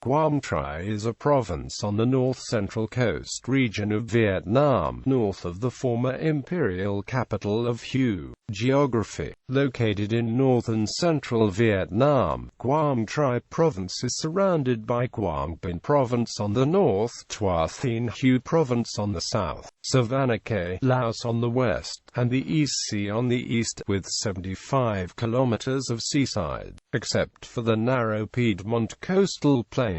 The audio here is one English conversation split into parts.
Quảng Trị is a province on the north-central coast region of Vietnam, north of the former imperial capital of Hue. Geography. Located in northern central Vietnam, Quảng Trị Province is surrounded by Quảng Bình Province on the north, Trois Thien Hue Province on the south, Savannah K, Laos on the west, and the East Sea on the east, with 75 kilometers of seaside. Except for the narrow Piedmont coastal plains,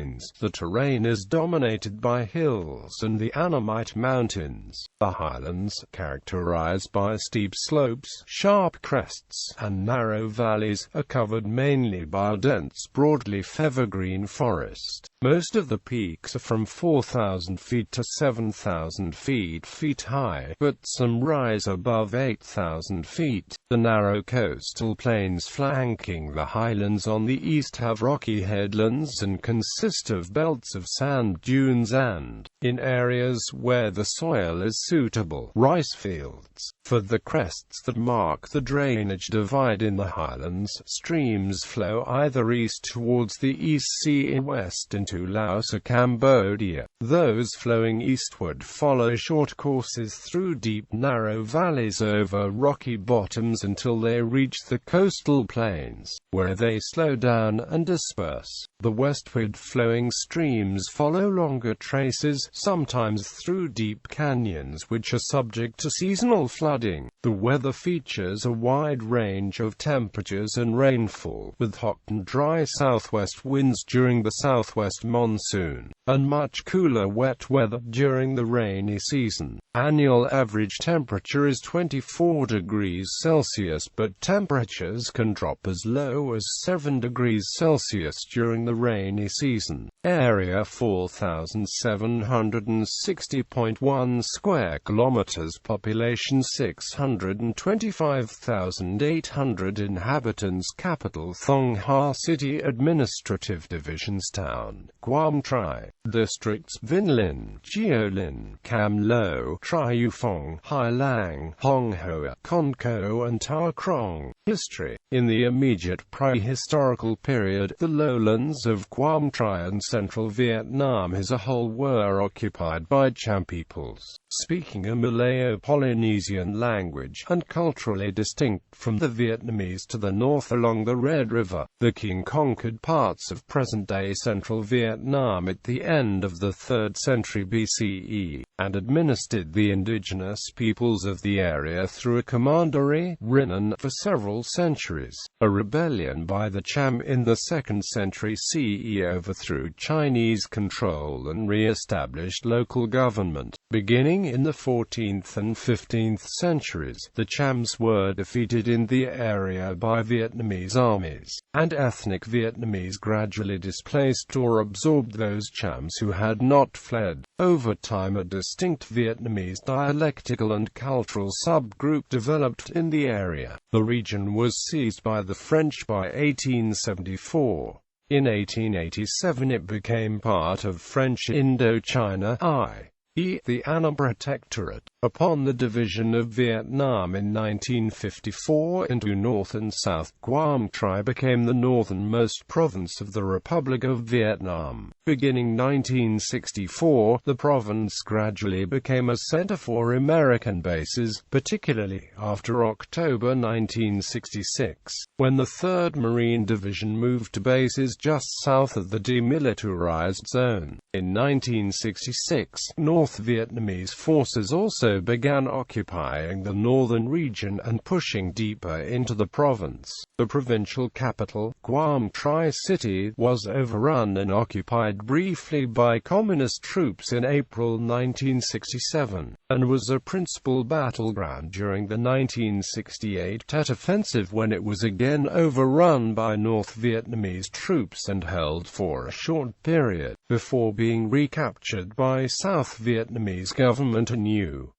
the terrain is dominated by hills and the Annamite Mountains. The Highlands, characterized by steep slopes, sharp crests, and narrow valleys, are covered mainly by a dense broadleaf evergreen forest. Most of the peaks are from 4,000 feet to 7,000 feet high, but some rise above 8,000 feet. The narrow coastal plains flanking the highlands on the east have rocky headlands and consist of belts of sand dunes and, in areas where the soil is suitable, rice fields. For the crests that mark the drainage divide in the highlands, streams flow either east towards the East Sea and west into Laos or Cambodia. Those flowing eastward follow short courses through deep narrow valleys over rocky bottoms until they reach the coastal plains, where they slow down and disperse. The westward flowing streams follow longer traces, sometimes through deep canyons which are subject to seasonal flooding. The weather features a wide range of temperatures and rainfall, with hot and dry southwest winds during the southwest monsoon, and much cooler wet weather during the rainy season. Annual average temperature is 24 degrees Celsius, but temperatures can drop as low as 7 degrees Celsius during the rainy season. Area 4,760.1 square kilometers. Population 625,800 inhabitants. Capital Thong Ha City. Administrative divisions: Town Quảng Trị. Districts: Vinh Linh, Gio Linh, Cam Lo, Tri Phong, Hai Lang, Hong Hoa, Con Co, and Ta Krong. History. In the immediate prehistorical period, the lowlands of Quảng Trị and central Vietnam as a whole were occupied by Cham peoples, speaking a Malayo-Polynesian language, and culturally distinct from the Vietnamese to the north along the Red River. The king conquered parts of present-day central Vietnam at the end of the 3rd century BCE, and administered the indigenous peoples of the area through a commandery, Renan, for several centuries. A rebellion by the Cham in the 2nd century CE overthrew Chinese control and re-established local government. Beginning in the 14th and 15th centuries, the Chams were defeated in the area by Vietnamese armies, and ethnic Vietnamese gradually displaced or absorbed those Chams who had not fled. Over time, a distinct Vietnamese dialectical and cultural subgroup developed in the area. The region was seized by the French by 1874. In 1887 it became part of French Indochina, i.e., the Annam Protectorate. Upon the division of Vietnam in 1954 into North and South, Quảng Trị became the northernmost province of the Republic of Vietnam. Beginning 1964, the province gradually became a center for American bases, particularly after October 1966, when the 3rd Marine Division moved to bases just south of the demilitarized zone. In 1966, North Vietnamese forces also began occupying the northern region and pushing deeper into the province. The provincial capital, Quảng Trị City, was overrun and occupied briefly by communist troops in April 1967, and was a principal battleground during the 1968 Tet Offensive, when it was again overrun by North Vietnamese troops and held for a short period, before being recaptured by South Vietnamese government anew.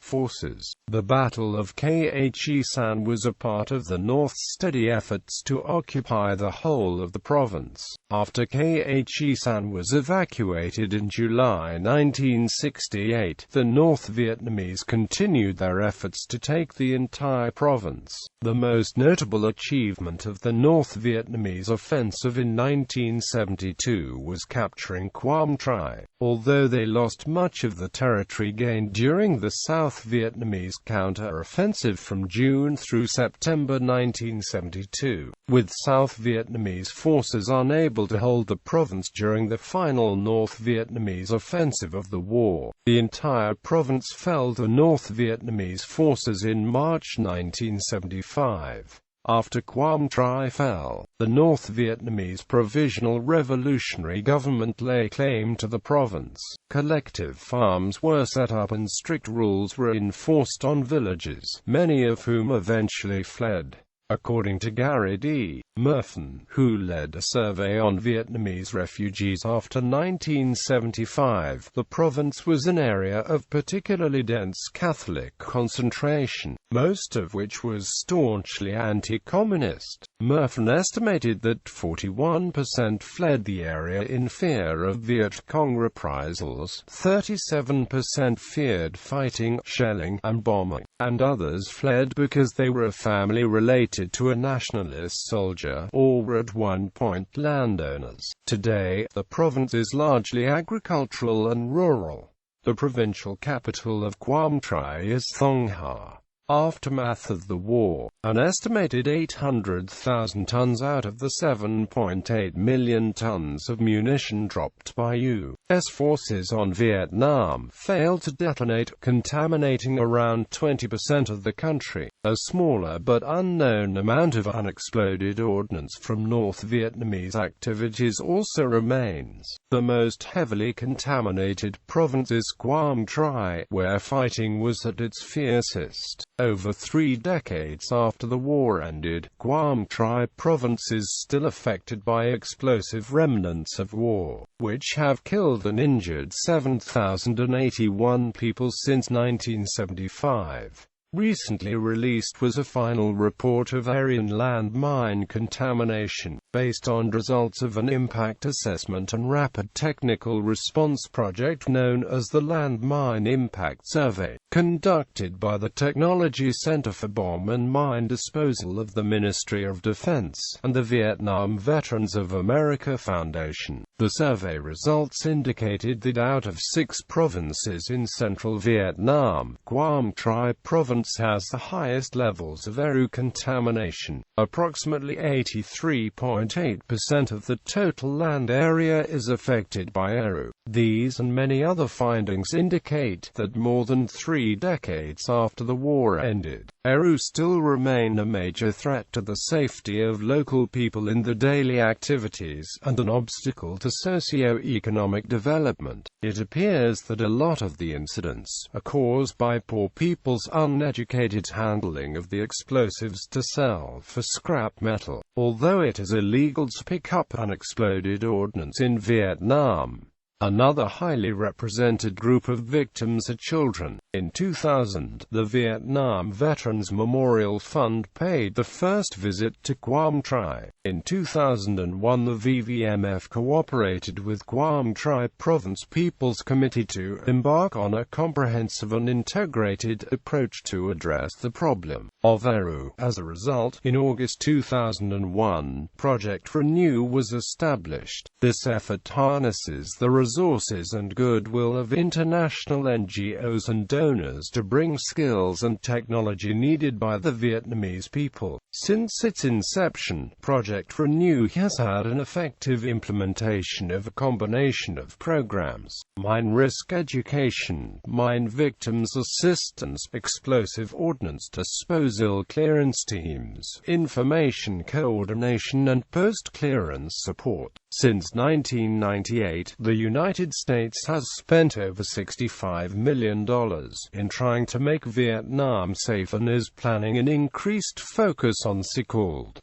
forces. The Battle of Khe San was a part of the North's steady efforts to occupy the whole of the province. After Khe San was evacuated in July 1968, the North Vietnamese continued their efforts to take the entire province. The most notable achievement of the North Vietnamese offensive in 1972 was capturing Quang Tri. Although they lost much of the territory gained during the South Vietnamese counter-offensive from June through September 1972, with South Vietnamese forces unable to hold the province during the final North Vietnamese offensive of the war, the entire province fell to North Vietnamese forces in March 1975. After Quang Tri fell, the North Vietnamese Provisional Revolutionary Government laid claim to the province. Collective farms were set up and strict rules were enforced on villages, many of whom eventually fled. According to Gary D. Murphy, who led a survey on Vietnamese refugees after 1975, the province was an area of particularly dense Catholic concentration, most of which was staunchly anti-communist. Murphy estimated that 41% fled the area in fear of Viet Cong reprisals, 37% feared fighting, shelling, and bombing, and others fled because they were a family related to a nationalist soldier, or were at one point landowners. Today, the province is largely agricultural and rural. The provincial capital of Quang Tri is Thong Ha. Aftermath of the war, an estimated 800,000 tons out of the 7.8 million tons of munition dropped by U.S. forces on Vietnam failed to detonate, contaminating around 20% of the country. A smaller but unknown amount of unexploded ordnance from North Vietnamese activities also remains. The most heavily contaminated province is Quang Tri, where fighting was at its fiercest. Over 3 decades after the war ended, Quang Tri province is still affected by explosive remnants of war, which have killed and injured 7,081 people since 1975. Recently released was a final report of area and landmine contamination, based on results of an impact assessment and rapid technical response project known as the Landmine Impact Survey, conducted by the Technology Center for Bomb and Mine Disposal of the Ministry of Defense, and the Vietnam Veterans of America Foundation. The survey results indicated that out of 6 provinces in central Vietnam, Quang Tri province has the highest levels of Eru contamination. Approximately 83.8% of the total land area is affected by Eru. These and many other findings indicate that more than 3 decades after the war ended, Eru still remain a major threat to the safety of local people in their daily activities, and an obstacle to socio-economic development. It appears that a lot of the incidents are caused by poor people's uneducated handling of the explosives to sell for scrap metal, although it is illegal to pick up unexploded ordnance in Vietnam. Another highly represented group of victims are children. In 2000, the Vietnam Veterans Memorial Fund paid the first visit to Quang Tri. In 2001, the VVMF cooperated with Quang Tri Province People's Committee to embark on a comprehensive and integrated approach to address the problem of Eru. As a result, in August 2001, Project Renew was established. This effort harnesses the resources and goodwill of international NGOs and donors to bring skills and technology needed by the Vietnamese people. Since its inception, Project Renew has had an effective implementation of a combination of programs: mine risk education, mine victims assistance, explosive ordnance disposal clearance teams, information coordination and post-clearance support. Since 1998, the United States has spent over $65 million in trying to make Vietnam safe and is planning an increased focus on so-called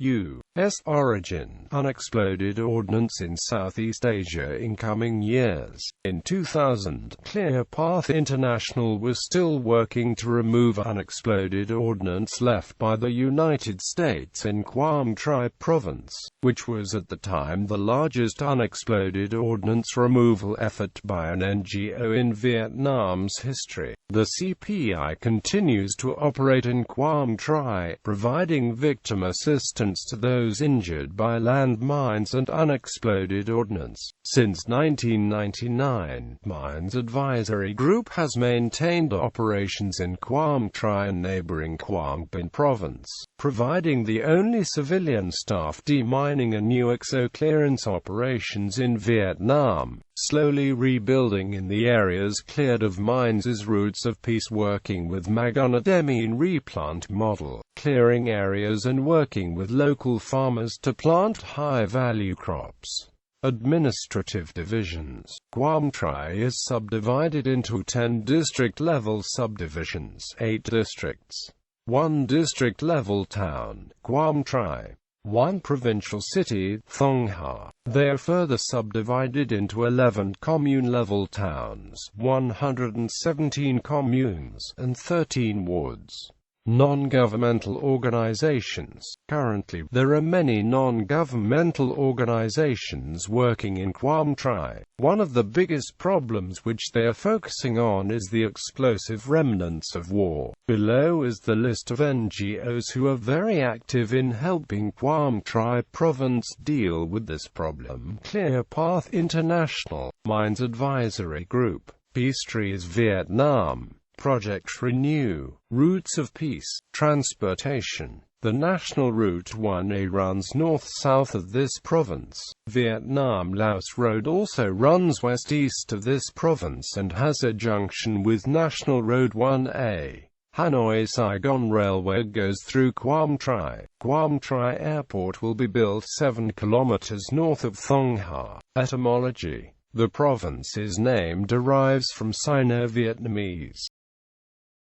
origin, unexploded ordnance in Southeast Asia in coming years. In 2000, Clear Path International was still working to remove unexploded ordnance left by the United States in Quảng Trị Province, which was at the time the largest unexploded ordnance removal effort by an NGO in Vietnam's history. The CPI continues to operate in Quảng Trị, providing victim assistance to those injured by landmines and unexploded ordnance. Since 1999, Mines Advisory Group has maintained operations in Quảng Trị and neighboring Quảng Bình Province, providing the only civilian staff demining and new exo-clearance operations in Vietnam, slowly rebuilding in the areas cleared of mines is Roots of Peace, working with Magunademine replant model, clearing areas and working with local farmers to plant high-value crops. Administrative divisions. Quảng Trị is subdivided into 10 district-level subdivisions, 8 districts, 1 district-level town, Quảng Trị, 1 provincial city, Thong Ha. They are further subdivided into 11 commune-level towns, 117 communes, and 13 wards. Non-governmental organizations. Currently, there are many non-governmental organizations working in Quảng Trị. One of the biggest problems which they are focusing on is the explosive remnants of war. Below is the list of NGOs who are very active in helping Quảng Trị Province deal with this problem. Clear Path International, Mines Advisory Group, Peace Trees Vietnam, Project Renew, Roots of Peace, Transportation. The National Route 1A runs north-south of this province. Vietnam-Laos Road also runs west-east of this province and has a junction with National Road 1A. Hanoi-Saigon Railway goes through Quảng Trị. Quảng Trị Airport will be built 7 kilometers north of Thong Ha. Etymology. The province's name derives from Sino-Vietnamese